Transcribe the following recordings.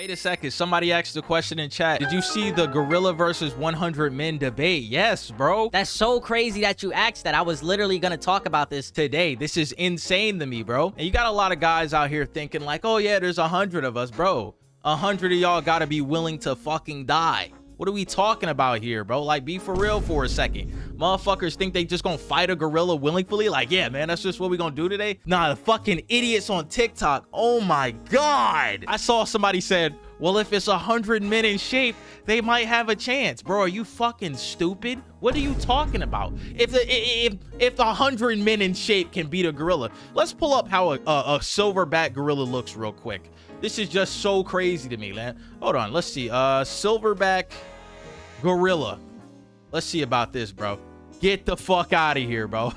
Wait a second. Somebody asked the question in chat. Did you see the gorilla versus 100 men debate? Yes, bro. That's so crazy that you asked that. I was literally gonna talk about this Today. This is insane to me, bro. And you got a lot of guys out here thinking like, oh yeah, there's 100 of us, bro. 100 of y'all gotta be willing to fucking die. What are we talking about here, bro? Like, be for real for a second. Motherfuckers think they just gonna fight a gorilla willingly? Like, yeah, man, that's just what we gonna do today? Nah, the fucking idiots on TikTok. Oh my God. I saw somebody said, well, if it's 100 men in shape, they might have a chance. Bro, are you fucking stupid? What are you talking about? If 100 men in shape can beat a gorilla, let's pull up how a silverback gorilla looks real quick. This is just so crazy to me, man. Hold on, let's see. Silverback gorilla. Let's see about this, bro. Get the fuck out of here, bro.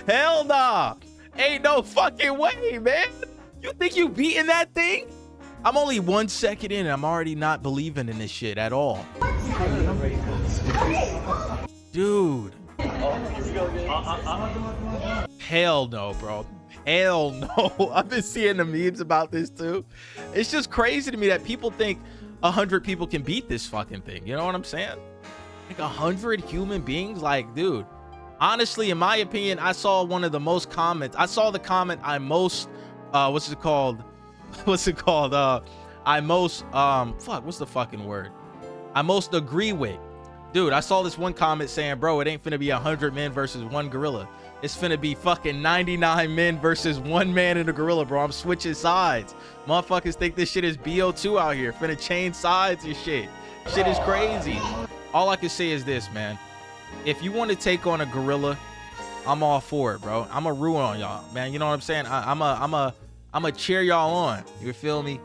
Hell nah. Ain't no fucking way, man. You think you beating that thing? I'm only 1 second in and I'm already not believing in this shit at all. Dude. Hell no, bro. Hell no. I've been seeing the memes about this too. It's just crazy to me that people think 100 people can beat this fucking thing. You know what I'm saying? Like 100 human beings? Like, dude, honestly, in my opinion, I saw one of the most comments. I saw the comment I most, what's it called? I most, what's the fucking word? I most agree with. Dude, I saw this one comment saying, bro, it ain't finna be 100 men versus one gorilla. It's finna be fucking 99 men versus 1 man and a gorilla, bro. I'm switching sides. Motherfuckers think this shit is BO2 out here. Finna change sides and shit. Shit is crazy. All I can say is this, man. If you want to take on a gorilla, I'm all for it, bro. I'm a ruin on y'all, man. You know what I'm saying? I'm a cheer y'all on. You feel me?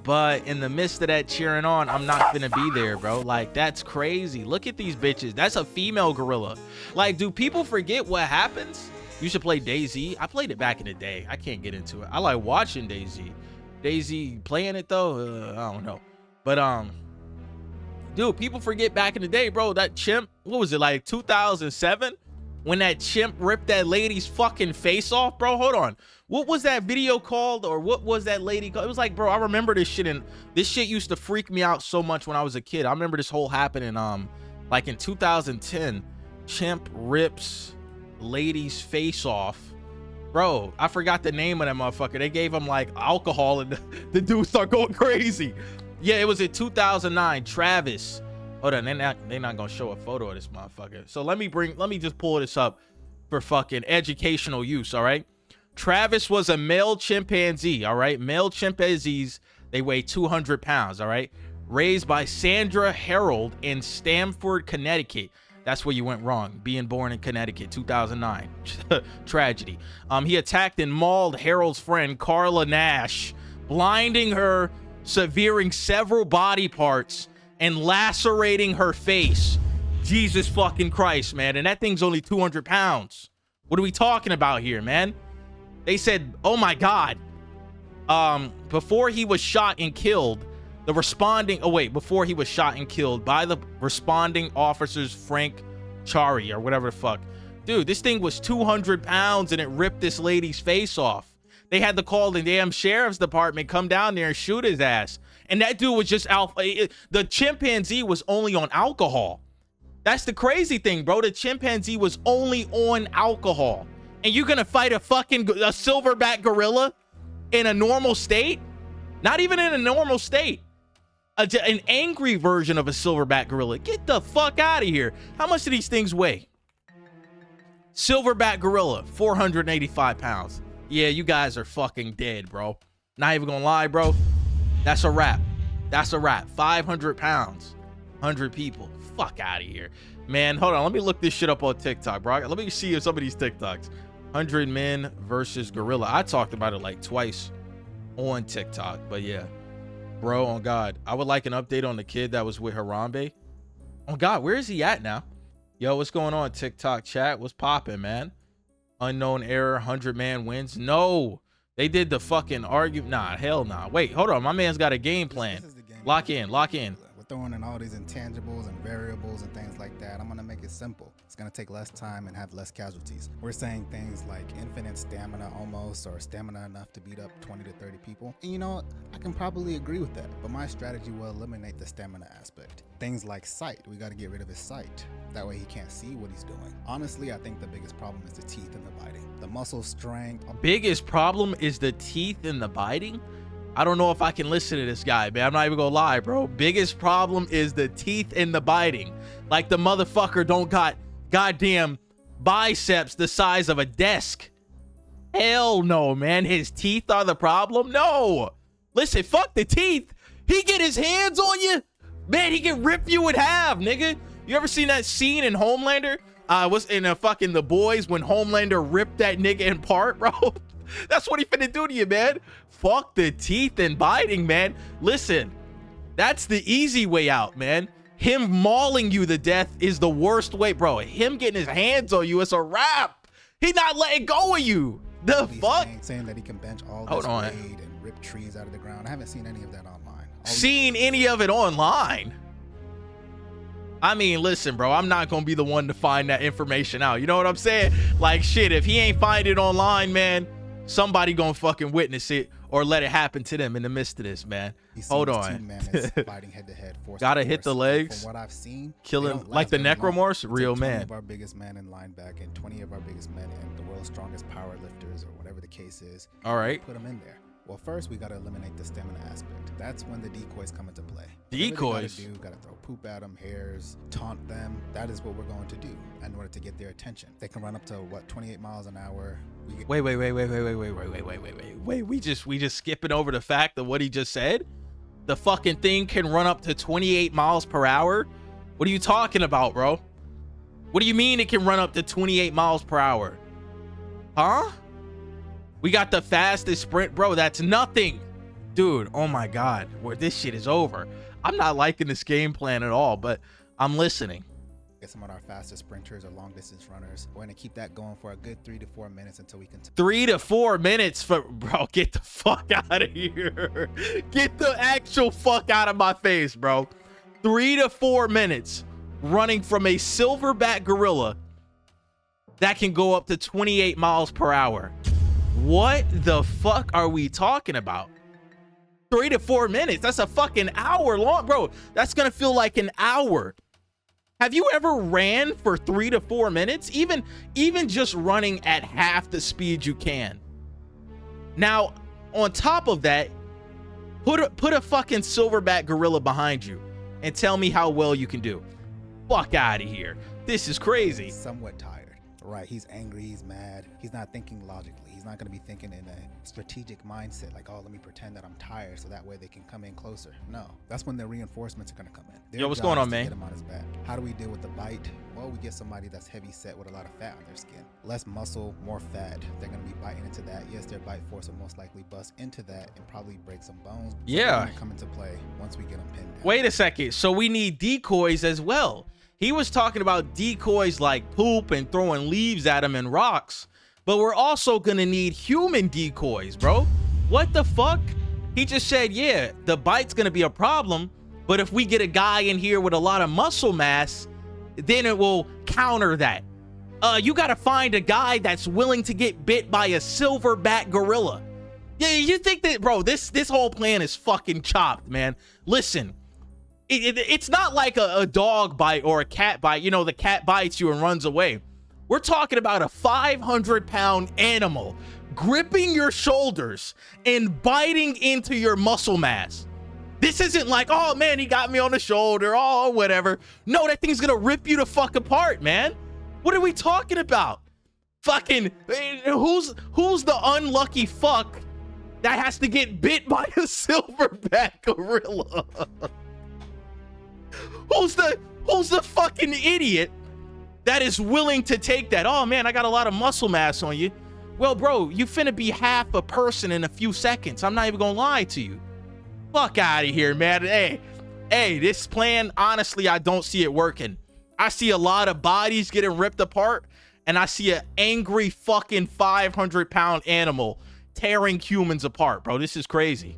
But in the midst of that cheering on, I'm not gonna be there, bro. Like, that's crazy. Look at these bitches. That's a female gorilla. Like, do people forget what happens? You should play DayZ. I played it back in the day. I can't get into it. I like watching DayZ. DayZ playing it though, I don't know. But dude, people forget back in the day, bro. That chimp, what was it, like 2007? When that chimp ripped that lady's fucking face off, bro. Hold on. What was that video called, or what was that lady called? It was like, bro, I remember this shit, and this shit used to freak me out so much when I was a kid. I remember this whole happening like in 2010. Chimp rips lady's face off. Bro, I forgot the name of that motherfucker. They gave him like alcohol and the dude started going crazy. Yeah, it was in 2009. Travis. Hold on, they're not gonna show a photo of this motherfucker. So let me just pull this up for fucking educational use, all right? Travis was a male chimpanzee, all right? Male chimpanzees, they weigh 200 pounds, all right? Raised by Sandra Harold in Stamford, Connecticut. That's where you went wrong, being born in Connecticut, 2009. Tragedy. He attacked and mauled Harold's friend, Carla Nash, blinding her, severing several body parts, and lacerating her face. Jesus fucking Christ, man. And that thing's only 200 pounds. What are we talking about here, man? They said, oh my God. Before he was shot and killed, before he was shot and killed by the responding officers, Frank Chari or whatever the fuck. Dude, this thing was 200 pounds and it ripped this lady's face off. They had to call the damn sheriff's department, come down there and shoot his ass. And that dude was just the chimpanzee was only on alcohol. That's the crazy thing, bro. The chimpanzee was only on alcohol. And you're gonna fight a silverback gorilla in a normal state? Not even in a normal state. An angry version of a silverback gorilla. Get the fuck out of here. How much do these things weigh? Silverback gorilla, 485 pounds. Yeah, you guys are fucking dead, bro. Not even gonna lie, bro. That's a wrap. That's a wrap. 500 pounds. 100 people. Fuck out of here. Man, hold on. Let me look this shit up on TikTok, bro. Let me see some of these TikToks. 100 men versus gorilla. I talked about it like twice on TikTok, but yeah. Bro, on God. I would like an update on the kid that was with Harambe. Oh God, where is he at now? Yo, what's going on, TikTok chat? What's popping, man? Unknown error, 100 man wins. No, they did the fucking argument. Nah, hell nah. Wait, hold on. My man's got a game plan. Lock in, lock in. We're throwing in all these intangibles and variables and things like that. I'm gonna make it simple. It's gonna take less time and have less casualties. We're saying things like infinite stamina almost, or stamina enough to beat up 20 to 30 people. And you know, I can probably agree with that, but my strategy will eliminate the stamina aspect. Things like sight, we gotta get rid of his sight. That way he can't see what he's doing. Honestly, I think the biggest problem is the teeth and the biting. The muscle strength. Biggest problem is the teeth and the biting? I don't know if I can listen to this guy, man. I'm not even gonna lie, bro. Biggest problem is the teeth and the biting. Like the motherfucker don't got goddamn biceps the size of a desk. Hell no, man. His teeth are the problem? No. Listen, fuck the teeth. He get his hands on you, man, he can rip you in half, nigga. You ever seen that scene in Homelander? Was in a fucking The Boys when Homelander ripped that nigga in part, bro? That's what he finna do to you, man. Fuck the teeth and biting, man. Listen, that's the easy way out, man. Him mauling you to death is the worst way, bro. Him getting his hands on you is a wrap. He not letting go of you. The fuck? Saying that he can bench all Hold this on. weight and rip trees out of the ground. I haven't seen any of that online. Seen any of it online? I mean, listen, bro, I'm not gonna be the one to find that information out. You know what I'm saying? Like, shit, if he ain't find it online, man, somebody gonna fucking witness it or let it happen to them in the midst of this, man. Hold on. Fighting head to head, Gotta hit the legs. From what I've seen, kill him like the Necromorphs. Real man. 20 of our biggest men in linebacker and 20 of our biggest men in the world's strongest power lifters, or whatever the case is. All right. Put them in there. Well, first we gotta eliminate the stamina aspect. That's when the decoys come into play. Decoys? Gotta throw poop at them, hairs, taunt them. That is what we're going to do in order to get their attention. They can run up to what, 28 miles an hour. Wait. We just skipping over the fact of what he just said. The fucking thing can run up to 28 miles per hour. What are you talking about, bro? What do you mean it can run up to 28 miles per hour? Huh? We got the fastest sprint, bro. That's nothing, dude. Oh my god, where this shit is over. I'm not liking this game plan at all, but I'm listening. Get some of our fastest sprinters or long distance runners. We're gonna keep that going for a good 3 to 4 minutes until we can. 3 to 4 minutes for, bro. Get the fuck out of here. Get the actual fuck out of my face, bro. 3 to 4 minutes running from a silverback gorilla that can go up to 28 miles per hour. What the fuck are we talking about? 3 to 4 minutes. That's a fucking hour long, bro. That's gonna feel like an hour. Have you ever ran for 3 to 4 minutes? Even just running at half the speed you can. Now, on top of that, put a fucking silverback gorilla behind you and tell me how well you can do. Fuck out of here. This is crazy. Somewhat tired. Right, he's angry, he's mad. He's not thinking logically. He's not going to be thinking in a strategic mindset like, oh, let me pretend that I'm tired so that way they can come in closer. No, that's when the reinforcements are going to come in. Yo, what's going on, man? Get him on his back. How do we deal with the bite? Well, we get somebody that's heavy set with a lot of fat on their skin. Less muscle, more fat. They're going to be biting into that. Yes, their bite force will most likely bust into that and probably break some bones. Yeah. Come into play once we get them pinned down. Wait a second. So we need decoys as well. He was talking about decoys like poop and throwing leaves at him and rocks, but we're also gonna need human decoys, bro. What the fuck? He just said, yeah, the bite's gonna be a problem, but if we get a guy in here with a lot of muscle mass, then it will counter that. You gotta find a guy that's willing to get bit by a silverback gorilla. Yeah, you think that, bro, this whole plan is fucking chopped, man. Listen. It's not like a dog bite or a cat bite. You know, the cat bites you and runs away. We're talking about a 500-pound animal gripping your shoulders and biting into your muscle mass. This isn't like, oh man, he got me on the shoulder, oh whatever. No, that thing's gonna rip you the fuck apart, man. What are we talking about? Fucking, who's the unlucky fuck that has to get bit by a silverback gorilla? Who's the fucking idiot that is willing to take that? Oh man, I got a lot of muscle mass on you. Well, bro, you finna be half a person in a few seconds. I'm not even gonna lie to you. Fuck out of here, man. Hey, this plan, honestly, I don't see it working. I see a lot of bodies getting ripped apart, and I see an angry fucking 500-pound animal tearing humans apart, bro. This is crazy.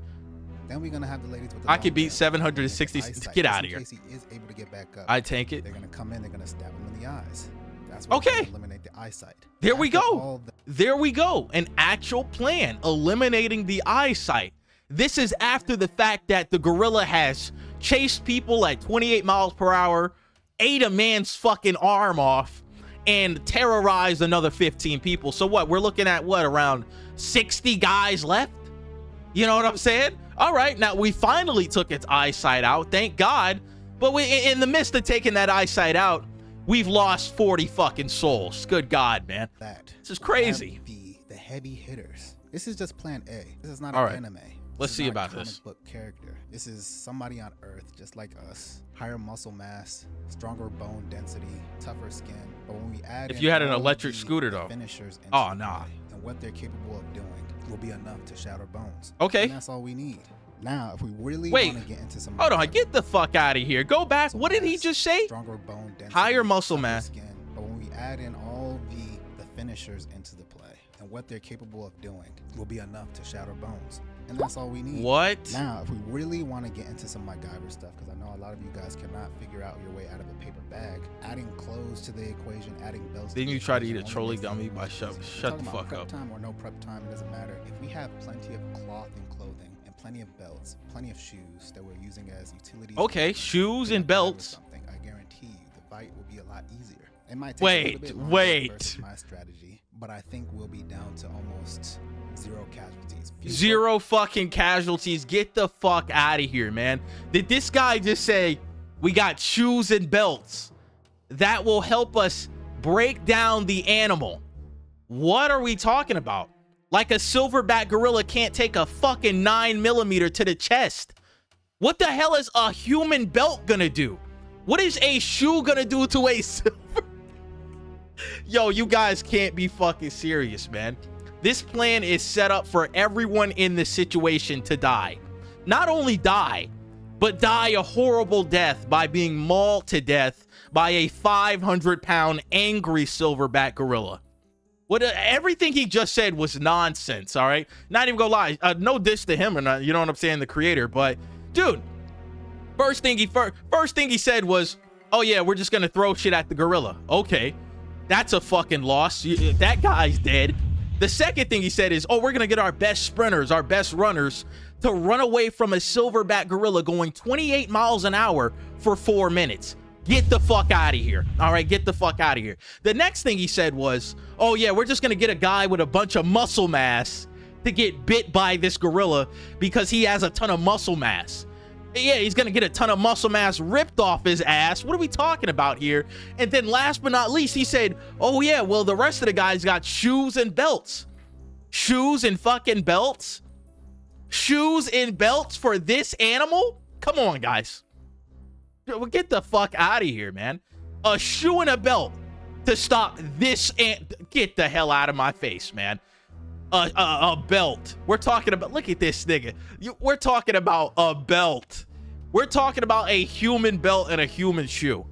Then we're gonna have the ladies with the I could long beat hair, 760. eyesight, Get just out in of here. case he is able to get back up. I take it. They're gonna come in. They're gonna stab him in the eyes. That's why Okay. we're gonna eliminate the eyesight. There we After go. all There we go. An actual plan, eliminating the eyesight. This is after the fact that the gorilla has chased people at 28 miles per hour, ate a man's fucking arm off, and terrorized another 15 people. So what? We're looking at what, around 60 guys left? You know what I'm saying? All right, now we finally took its eyesight out, thank God. But in the midst of taking that eyesight out, we've lost 40 fucking souls. Good God, man. This is crazy. The heavy hitters. This is just Plan A. This is not All an right. anime. Let's see about comic this. book character. This is somebody on Earth just like us. Higher muscle mass, stronger bone density, tougher skin. But when we add If in you had an all electric the scooter, though. finishers into Oh, the nah. play and what they're capable of doing will be enough to shatter bones. Okay. And that's all we need. Now, if we really Wait. want to get into some Hold on, get the fuck out of here. Go back. What did he just say? Stronger bone density, Higher muscle tougher mass. skin. But when we add in all the finishers into the play and what they're capable of doing will be enough to shatter bones. And that's all we need. What? Now, if we really want to get into some MacGyver stuff, because I know a lot of you guys cannot figure out your way out of a paper bag, adding clothes to the equation, adding belts. Then to the you try to equation eat a only trolley makes gummy things by more shut confusing. the We're talking fuck about up. prep time or no prep time, it doesn't matter. If we have plenty of cloth and clothing and plenty of belts, plenty of shoes that we're using as utilities. Okay, shoes and belts. I guarantee you the fight will be a lot easier. It might take Wait, a little bit longer wait. versus my strategy, but I think we'll be down to almost 0 casualties. Zero fucking casualties. Get the fuck out of here, man. Did this guy just say we got shoes and belts that will help us break down the animal? What are we talking about? Like a silverback gorilla can't take a fucking 9mm to the chest. What the hell is a human belt gonna do? What is a shoe gonna do to a silver? Yo, you guys can't be fucking serious, man. This plan is set up for everyone in this situation to die. Not only die, but die a horrible death by being mauled to death by a 500-pound angry silverback gorilla. Everything he just said was nonsense, all right? Not even gonna lie. No diss to him or not, you know what I'm saying, the creator, but dude, first thing he said was, oh yeah, we're just gonna throw shit at the gorilla. Okay, that's a fucking loss. That guy's dead. The second thing he said is, oh, we're gonna get our best sprinters, our best runners to run away from a silverback gorilla going 28 miles an hour for 4 minutes. Get the fuck out of here. All right, get the fuck out of here. The next thing he said was, oh yeah, we're just gonna get a guy with a bunch of muscle mass to get bit by this gorilla because he has a ton of muscle mass. Yeah, he's gonna get a ton of muscle mass ripped off his ass. What are we talking about here? And then last but not least, he said, oh yeah, well, the rest of the guys got shoes and belts. Shoes and fucking belts? Shoes and belts for this animal? Come on, guys. Well, get the fuck out of here, man. A shoe and a belt to stop this and get the hell out of my face, man. A belt. We're talking about, look at this nigga. We're talking about a belt. We're talking about a human belt and a human shoe.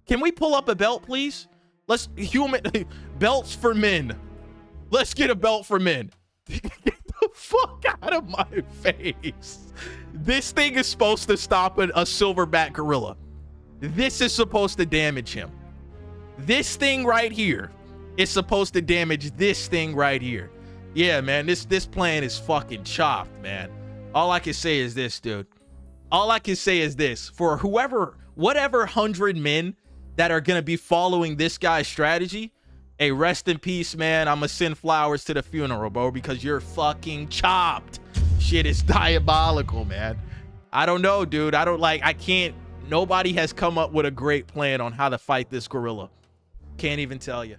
Can we pull up a belt, please? Belts for men. Let's get a belt for men. Get the fuck out of my face. This thing is supposed to stop a silverback gorilla. This is supposed to damage him. This thing right here is supposed to damage this thing right here. Yeah, man, this plan is fucking chopped, man. All I can say is this, dude. All I can say is this. For whatever 100 men that are going to be following this guy's strategy, hey, rest in peace, man. I'm going to send flowers to the funeral, bro, because you're fucking chopped. Shit is diabolical, man. I don't know, dude. Nobody has come up with a great plan on how to fight this gorilla. Can't even tell you.